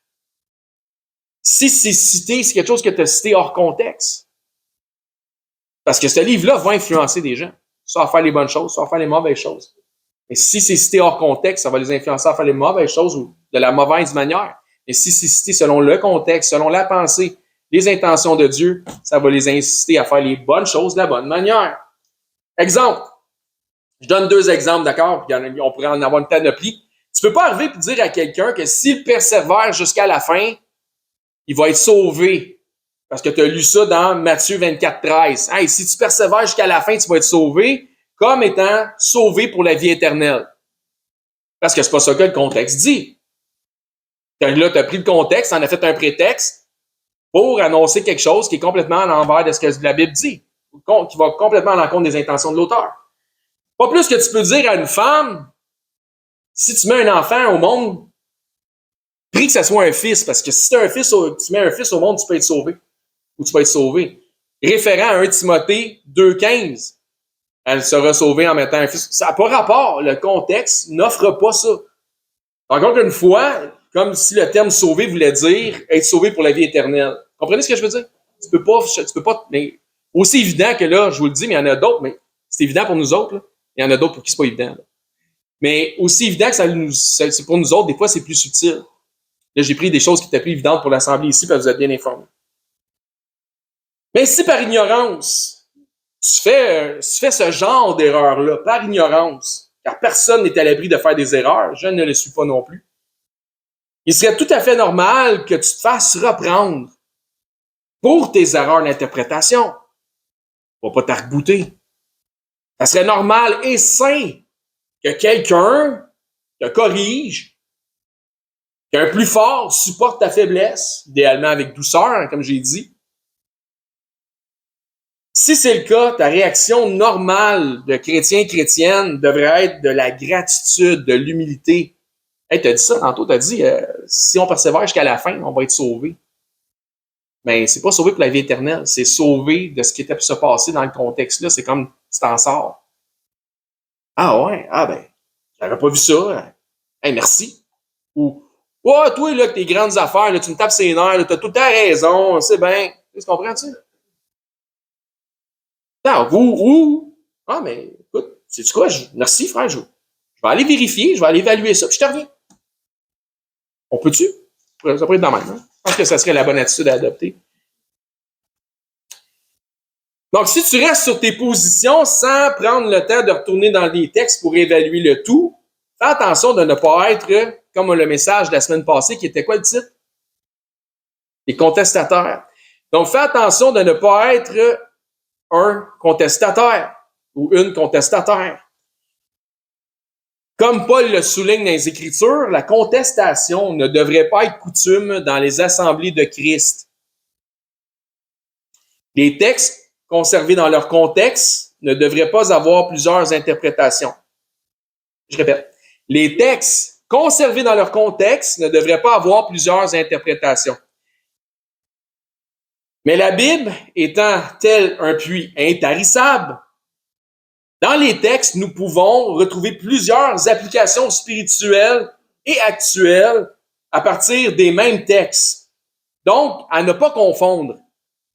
[SPEAKER 1] si c'est cité, c'est quelque chose que tu as cité hors contexte. Parce que ce livre-là va influencer des gens, soit à faire les bonnes choses, soit à faire les mauvaises choses. Mais si c'est cité hors contexte, ça va les influencer à faire les mauvaises choses ou de la mauvaise manière. Et si c'est cité selon le contexte, selon la pensée, les intentions de Dieu, ça va les inciter à faire les bonnes choses de la bonne manière. Exemple, Je donne 2 exemples, d'accord? Puis on pourrait en avoir une panoplie. Tu peux pas arriver et dire à quelqu'un que s'il persévère jusqu'à la fin, il va être sauvé. Parce que tu as lu ça dans Matthieu 24, 13. Hey, si tu persévères jusqu'à la fin, tu vas être sauvé comme étant sauvé pour la vie éternelle. Parce que c'est pas ça que le contexte dit. Là, tu as pris le contexte, en as fait un prétexte pour annoncer quelque chose qui est complètement à l'envers de ce que la Bible dit, qui va complètement à l'encontre des intentions de l'auteur. Pas plus que tu peux dire à une femme, si tu mets un enfant au monde, prie que ce soit un fils, parce que si tu mets un fils au monde, tu peux être sauvé. Ou tu vas être sauvé. Référant à 1 Timothée 2,15, elle sera sauvée en mettant un fils. Ça n'a pas rapport. Le contexte n'offre pas ça. Encore une fois, comme si le terme sauvé voulait dire être sauvé pour la vie éternelle. Comprenez ce que je veux dire? Tu peux pas, mais aussi évident que là, je vous le dis, mais il y en a d'autres, mais c'est évident pour nous autres, là. Il y en a d'autres pour qui c'est pas évident, là. Mais aussi évident que c'est pour nous autres, des fois, c'est plus subtil. Là, j'ai pris des choses qui étaient plus évidentes pour l'Assemblée ici, parce que vous êtes bien informés. Mais si par ignorance, tu fais ce genre d'erreur-là, par ignorance, car personne n'est à l'abri de faire des erreurs, je ne le suis pas non plus, il serait tout à fait normal que tu te fasses reprendre pour tes erreurs d'interprétation. On va pas t'arc-bouter. Ça serait normal et sain que quelqu'un te corrige, qu'un plus fort supporte ta faiblesse, idéalement avec douceur, comme j'ai dit. Si c'est le cas, ta réaction normale de chrétienne devrait être de la gratitude, de l'humilité. Hey, t'as dit ça tantôt, t'as dit, si on persévère jusqu'à la fin, on va être sauvé. Mais c'est pas sauvé pour la vie éternelle, c'est sauvé de ce qui était pour se passer dans le contexte-là. C'est comme, tu t'en sors. Ah ouais, ah ben, j'aurais pas vu ça. Hey, merci. Ou, oh, toi, là, que tes grandes affaires, là, tu me tapes ses nerfs, là, t'as tout le temps raison, c'est bien. Tu comprends-tu? Non, ah, mais, écoute, sais-tu quoi? Merci, frère, je vais aller vérifier, je vais aller évaluer ça, puis je te reviens. On peut-tu? Ça pourrait être dans le même, hein? Je pense que ça serait la bonne attitude à adopter. Donc, si tu restes sur tes positions sans prendre le temps de retourner dans les textes pour évaluer le tout, fais attention de ne pas être comme le message de la semaine passée, qui était quoi le titre? Les contestataires. Donc, fais attention de ne pas être un contestataire ou une contestataire. Comme Paul le souligne dans les Écritures, la contestation ne devrait pas être coutume dans les assemblées de Christ. Les textes conservés dans leur contexte ne devraient pas avoir plusieurs interprétations. Je répète, les textes conservés dans leur contexte ne devraient pas avoir plusieurs interprétations. Mais la Bible étant tel un puits intarissable, dans les textes, nous pouvons retrouver plusieurs applications spirituelles et actuelles à partir des mêmes textes. Donc, à ne pas confondre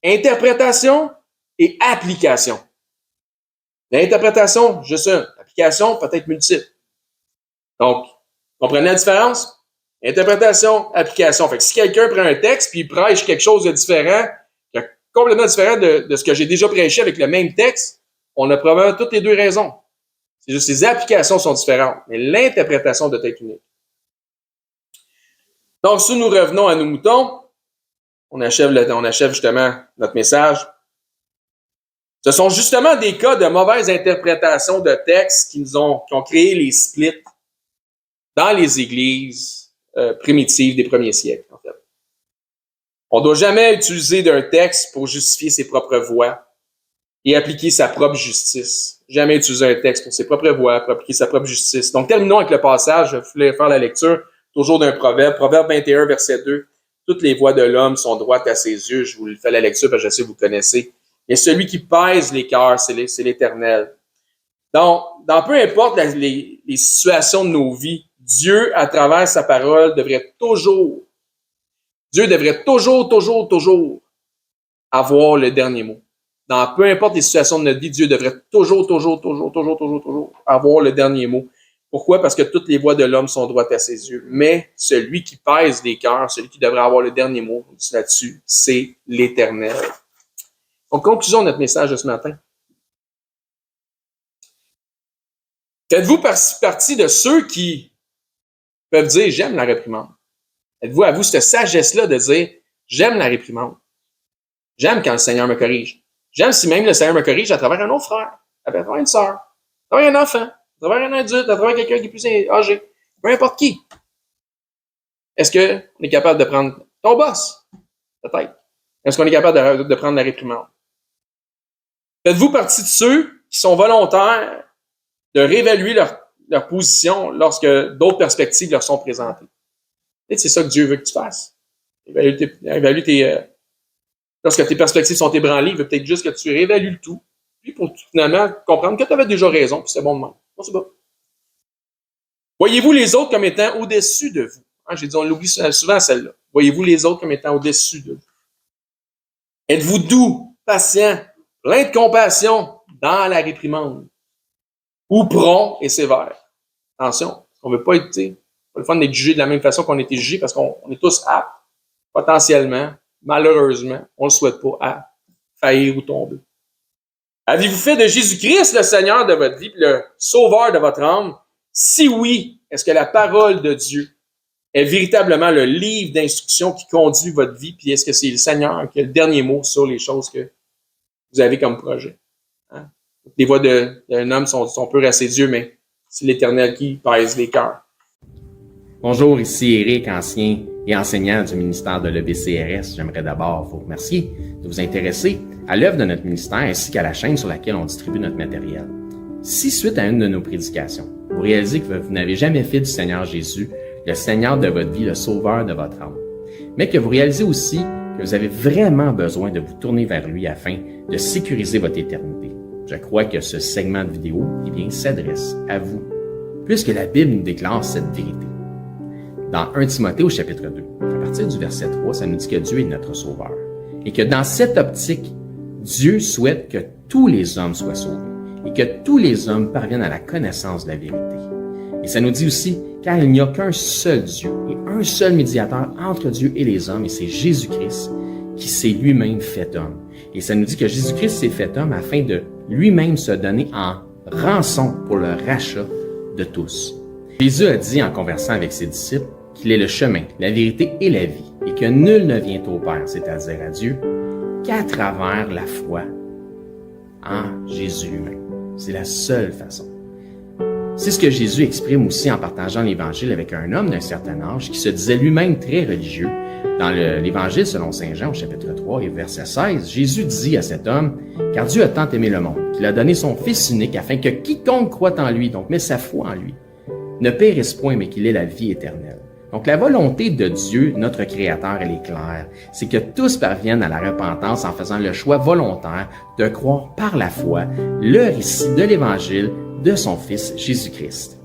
[SPEAKER 1] interprétation et application. L'interprétation, juste une. L'application, peut-être multiple. Donc, comprenez la différence? Interprétation, application. Fait que si quelqu'un prend un texte puis il prêche quelque chose de différent, complètement différent de ce que j'ai déjà prêché avec le même texte, on a probablement toutes les deux raisons. C'est juste que les applications sont différentes, mais l'interprétation doit être unique. Donc, si nous revenons à nos moutons, on achève justement notre message. Ce sont justement des cas de mauvaise interprétation de textes qui ont créé les splits dans les églises primitives des premiers siècles, en fait. On ne doit jamais utiliser d'un texte pour justifier ses propres voies et appliquer sa propre justice. Jamais utiliser un texte pour ses propres voies, pour appliquer sa propre justice. Donc, terminons avec le passage. Je voulais faire la lecture, toujours d'un proverbe. Proverbe 21, verset 2. Toutes les voies de l'homme sont droites à ses yeux. Je vous fais la lecture parce que je sais que vous connaissez. Et celui qui pèse les cœurs, c'est l'Éternel. Donc, dans peu importe les situations de nos vies, Dieu, à travers sa parole, devrait toujours avoir le dernier mot. Dans peu importe les situations de notre vie, Dieu devrait toujours avoir le dernier mot. Pourquoi? Parce que toutes les voies de l'homme sont droites à ses yeux. Mais celui qui pèse les cœurs, celui qui devrait avoir le dernier mot là-dessus, c'est l'Éternel. En conclusion de notre message de ce matin, Faites-vous partie de ceux qui peuvent dire « j'aime la réprimande ». Êtes-vous à vous cette sagesse-là de dire « j'aime la réprimande ». J'aime quand le Seigneur me corrige. J'aime si même le Seigneur me corrige à travers un autre frère, à travers une sœur, à travers un enfant, à travers un adulte, à travers quelqu'un qui est plus âgé, peu importe qui. Est-ce qu'on est capable de prendre ton boss? Peut-être. Est-ce qu'on est capable de prendre la réprimande? Faites-vous partie de ceux qui sont volontaires de réévaluer leur position lorsque d'autres perspectives leur sont présentées? Peut-être c'est ça que Dieu veut que tu fasses. Lorsque tes perspectives sont ébranlées, il veut peut-être juste que tu réévalues le tout, puis pour finalement comprendre que tu avais déjà raison, puis c'est bon de même. Bon, c'est bon. Voyez-vous les autres comme étant au-dessus de vous? J'ai dit, on l'oublie souvent celle-là. Voyez-vous les autres comme étant au-dessus de vous? Êtes-vous doux, patient, plein de compassion dans la réprimande? Ou prompt et sévère? Attention, on ne veut pas être, pas le fun d'être jugé de la même façon qu'on a été jugé parce qu'on est tous aptes, potentiellement, malheureusement, on ne le souhaite pas, à faillir ou tomber. Avez-vous fait de Jésus-Christ le Seigneur de votre vie, le Sauveur de votre âme? Si oui, est-ce que la parole de Dieu est véritablement le livre d'instruction qui conduit votre vie, puis est-ce que c'est le Seigneur qui a le dernier mot sur les choses que vous avez comme projet? Hein? Les voix d'un homme sont pures à ses yeux, mais c'est l'Éternel qui pèse les cœurs.
[SPEAKER 4] Bonjour, ici Éric, ancien et enseignant du ministère de l'EBCRS. J'aimerais d'abord vous remercier de vous intéresser à l'œuvre de notre ministère ainsi qu'à la chaîne sur laquelle on distribue notre matériel. Si, suite à une de nos prédications, vous réalisez que vous n'avez jamais fait du Seigneur Jésus le Seigneur de votre vie, le Sauveur de votre âme, mais que vous réalisez aussi que vous avez vraiment besoin de vous tourner vers lui afin de sécuriser votre éternité, je crois que ce segment de vidéo s'adresse à vous, puisque la Bible nous déclare cette vérité. Dans 1 Timothée au chapitre 2, à partir du verset 3, ça nous dit que Dieu est notre Sauveur et que dans cette optique, Dieu souhaite que tous les hommes soient sauvés et que tous les hommes parviennent à la connaissance de la vérité. Et ça nous dit aussi, car il n'y a qu'un seul Dieu et un seul médiateur entre Dieu et les hommes, et c'est Jésus-Christ qui s'est lui-même fait homme. Et ça nous dit que Jésus-Christ s'est fait homme afin de lui-même se donner en rançon pour le rachat de tous. Jésus a dit en conversant avec ses disciples qu'il est le chemin, la vérité et la vie, et que nul ne vient au Père, c'est-à-dire à Dieu, qu'à travers la foi en Jésus lui-même. C'est la seule façon. C'est ce que Jésus exprime aussi en partageant l'Évangile avec un homme d'un certain âge qui se disait lui-même très religieux. Dans l'Évangile selon saint Jean, au chapitre 3 et verset 16, Jésus dit à cet homme « Car Dieu a tant aimé le monde, qu'il a donné son Fils unique, afin que quiconque croit en lui, donc met sa foi en lui, ne périsse point, mais qu'il ait la vie éternelle. » Donc la volonté de Dieu, notre Créateur, elle est claire. C'est que tous parviennent à la repentance en faisant le choix volontaire de croire par la foi le récit de l'Évangile de son Fils Jésus-Christ.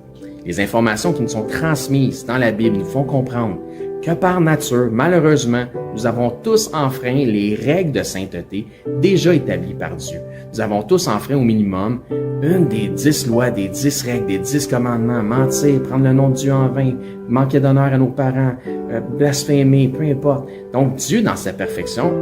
[SPEAKER 4] Les informations qui nous sont transmises dans la Bible nous font comprendre que par nature, malheureusement, nous avons tous enfreint les règles de sainteté déjà établies par Dieu. Nous avons tous enfreint au minimum une des 10 lois, des 10 règles, des 10 commandements, mentir, prendre le nom de Dieu en vain, manquer d'honneur à nos parents, blasphémer, peu importe. Donc Dieu, dans sa perfection,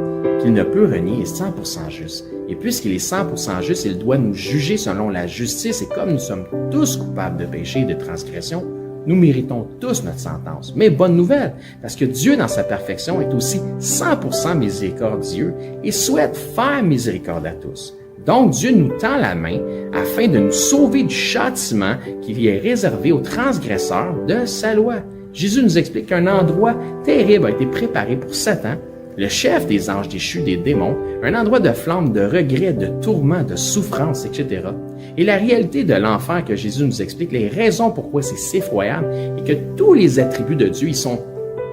[SPEAKER 4] qu'il ne peut renier, est 100% juste. Et puisqu'il est 100% juste, il doit nous juger selon la justice. Et comme nous sommes tous coupables de péché et de transgression, nous méritons tous notre sentence. Mais bonne nouvelle, parce que Dieu, dans sa perfection, est aussi 100% miséricordieux et souhaite faire miséricorde à tous. Donc, Dieu nous tend la main afin de nous sauver du châtiment qui lui est réservé aux transgresseurs de sa loi. Jésus nous explique qu'un endroit terrible a été préparé pour Satan, le chef des anges déchus, des démons, un endroit de flamme, de regret, de tourment, de souffrance, etc. Et la réalité de l'enfer que Jésus nous explique, les raisons pourquoi c'est si effroyable, et que tous les attributs de Dieu, ils sont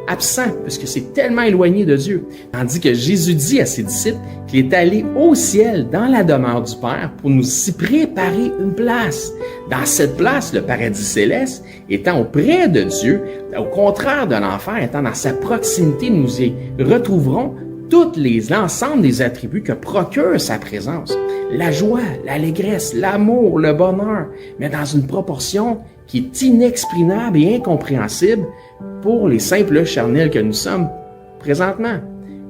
[SPEAKER 4] absents, puisque c'est tellement éloigné de Dieu. Tandis que Jésus dit à ses disciples qu'il est allé au ciel, dans la demeure du Père, pour nous y préparer une place. Dans cette place, le paradis céleste, étant auprès de Dieu, au contraire de l'enfer, étant dans sa proximité, nous y retrouverons l'ensemble des attributs que procure sa présence. La joie, l'allégresse, l'amour, le bonheur, mais dans une proportion qui est inexprimable et incompréhensible pour les simples charnels que nous sommes présentement,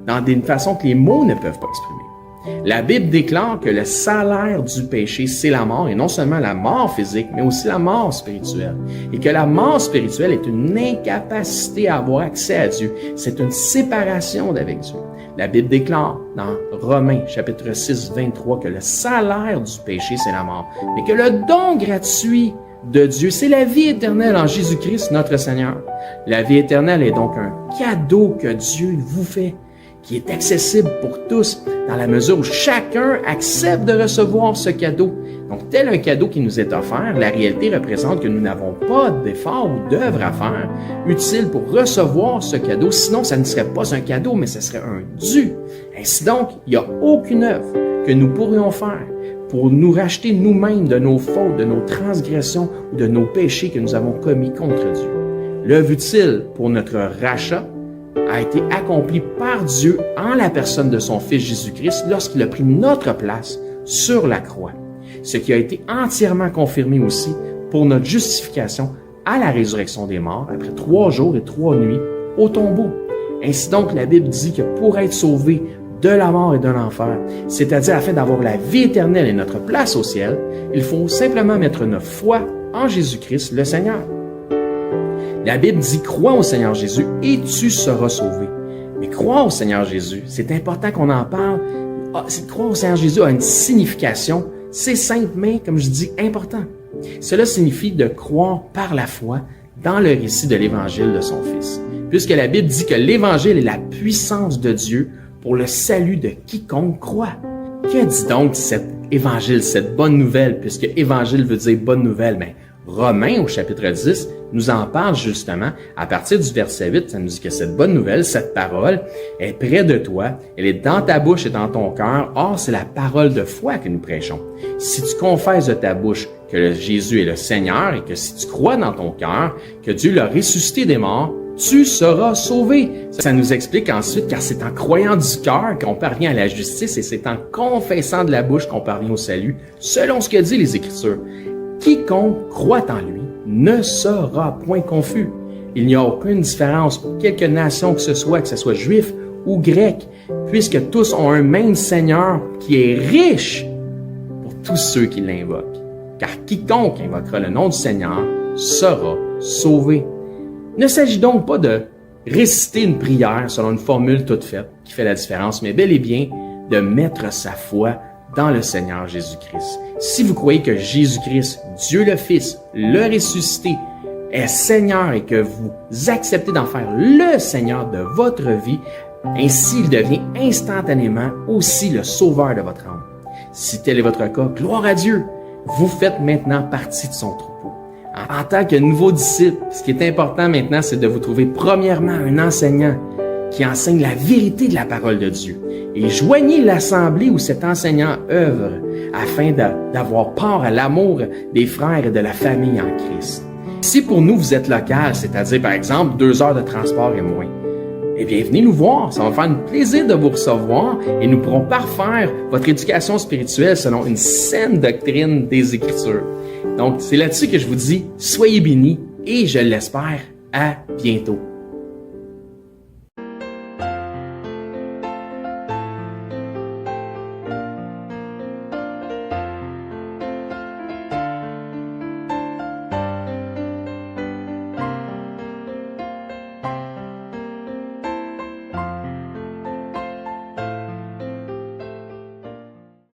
[SPEAKER 4] dans une façon que les mots ne peuvent pas exprimer. La Bible déclare que le salaire du péché, c'est la mort, et non seulement la mort physique, mais aussi la mort spirituelle. Et que la mort spirituelle est une incapacité à avoir accès à Dieu. C'est une séparation d'avec Dieu. La Bible déclare dans Romains, chapitre 6, 23, que le salaire du péché, c'est la mort, mais que le don gratuit de Dieu, c'est la vie éternelle en Jésus-Christ, notre Seigneur. La vie éternelle est donc un cadeau que Dieu vous fait, qui est accessible pour tous, dans la mesure où chacun accepte de recevoir ce cadeau. Donc, tel un cadeau qui nous est offert, la réalité représente que nous n'avons pas d'effort ou d'œuvre à faire utile pour recevoir ce cadeau. Sinon, ça ne serait pas un cadeau, mais ce serait un dû. Ainsi donc, il n'y a aucune œuvre que nous pourrions faire pour nous racheter nous-mêmes de nos fautes, de nos transgressions ou de nos péchés que nous avons commis contre Dieu. L'œuvre utile pour notre rachat a été accomplie par Dieu en la personne de son Fils Jésus-Christ lorsqu'il a pris notre place sur la croix. Ce qui a été entièrement confirmé aussi pour notre justification à la résurrection des morts après 3 jours et 3 nuits au tombeau. Ainsi donc, la Bible dit que pour être sauvé de la mort et de l'enfer, c'est-à-dire afin d'avoir la vie éternelle et notre place au ciel, il faut simplement mettre notre foi en Jésus-Christ, le Seigneur. La Bible dit « Crois au Seigneur Jésus et tu seras sauvé ». Mais croire au Seigneur Jésus, c'est important qu'on en parle. Croire au Seigneur Jésus a une signification. C'est simple, mais, comme je dis, important. Cela signifie de croire par la foi dans le récit de l'Évangile de son Fils. Puisque la Bible dit que l'Évangile est la puissance de Dieu pour le salut de quiconque croit. Que dit donc cet Évangile, cette bonne nouvelle, puisque Évangile veut dire bonne nouvelle, mais Romains, au chapitre 10, nous en parle justement. À partir du verset 8, ça nous dit que cette bonne nouvelle, cette parole, est près de toi, elle est dans ta bouche et dans ton cœur. Or, c'est la parole de foi que nous prêchons. Si tu confesses de ta bouche que Jésus est le Seigneur et que si tu crois dans ton cœur que Dieu l'a ressuscité des morts, tu seras sauvé. Ça nous explique ensuite, car c'est en croyant du cœur qu'on parvient à la justice et c'est en confessant de la bouche qu'on parvient au salut, selon ce que dit les Écritures. Quiconque croit en lui ne sera point confus. Il n'y a aucune différence pour quelque nation que ce soit juif ou grec, puisque tous ont un même Seigneur qui est riche pour tous ceux qui l'invoquent. Car quiconque invoquera le nom du Seigneur sera sauvé. Il ne s'agit donc pas de réciter une prière selon une formule toute faite qui fait la différence, mais bel et bien de mettre sa foi dans le Seigneur Jésus-Christ. Si vous croyez que Jésus-Christ, Dieu le Fils, le ressuscité, est Seigneur et que vous acceptez d'en faire le Seigneur de votre vie, ainsi il devient instantanément aussi le sauveur de votre âme. Si tel est votre cas, gloire à Dieu, vous faites maintenant partie de son troupeau. En tant que nouveau disciple, ce qui est important maintenant, c'est de vous trouver premièrement un enseignant qui enseigne la vérité de la parole de Dieu. Et joignez l'assemblée où cet enseignant œuvre afin d'avoir part à l'amour des frères et de la famille en Christ. Si pour nous vous êtes local, c'est-à-dire par exemple 2 heures de transport et moins, eh bien venez nous voir, ça va me faire un plaisir de vous recevoir et nous pourrons parfaire votre éducation spirituelle selon une saine doctrine des Écritures. Donc c'est là-dessus que je vous dis, soyez bénis et je l'espère, à bientôt.